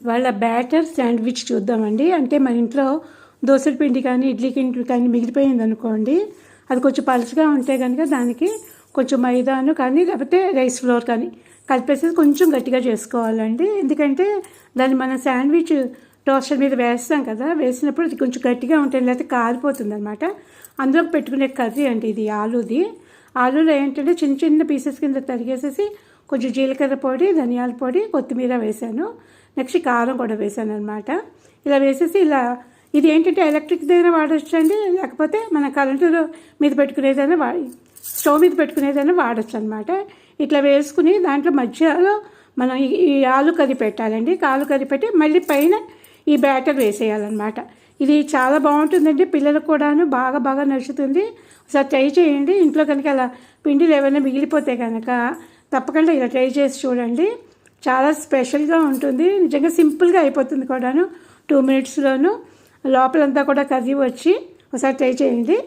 వాళ్ళ batter sandwich చూద్దామండి. అంటే మన ఇంట్లో దోసల పిండి కానీ ఇడ్లీ పిండి కానీ మిగిలిపోయింది అనుకోండి, అది కొంచెం పలుచగా ఉంటే కనుక దానికి కొంచెం మైదాను కానీ లేకపోతే రైస్ ఫ్లోర్ కానీ కలిపేసి కొంచెం గట్టిగా చేసుకోవాలండి. ఎందుకంటే దాన్ని మనం శాండ్విచ్ టోస్టర్ మీద వేస్తాం కదా, వేసినప్పుడు అది కొంచెం గట్టిగా ఉంటుంది, లేకపోతే కాలిపోతుంది అనమాట. అందులోకి పెట్టుకునే కర్రీ అండి ఇది. ఆలూలో ఏంటంటే చిన్న చిన్న పీసెస్ కింద తరిగేసేసి కొంచెం జీలకర్ర పొడి, ధనియాల పొడి, కొత్తిమీర వేసాను. నెక్స్ట్ కారం కూడా వేసాను అనమాట. ఇలా వేసేసి ఇది ఏంటంటే ఎలక్ట్రిక్ దగ్గర వాడచ్చు అండి, లేకపోతే మన కరెంటు మీద పెట్టుకునేదైనా స్టవ్ మీద పెట్టుకునేదైనా వాడచ్చు అనమాట. ఇట్లా వేసుకుని దాంట్లో మధ్యలో మనం ఈ ఆలు కర్రీ పెట్టాలండి. ఆలు కర్రీ పెట్టి మళ్ళీ పైన ఈ బ్యాటర్ వేసేయాలన్నమాట. ఇది చాలా బాగుంటుందండి, పిల్లలకు కూడాను బాగా నచ్చుతుంది. ఒకసారి ట్రై చేయండి. ఇంట్లో కనుక అలా పిండిలు ఏమైనా మిగిలిపోతే కనుక తప్పకుండా ఇలా ట్రై చేసి చూడండి. చాలా స్పెషల్గా ఉంటుంది, నిజంగా సింపుల్గా అయిపోతుంది కూడాను. 2 minutesలోను లోపలంతా కూడా కర్రీ వచ్చి ఒకసారి ట్రై చేయండి.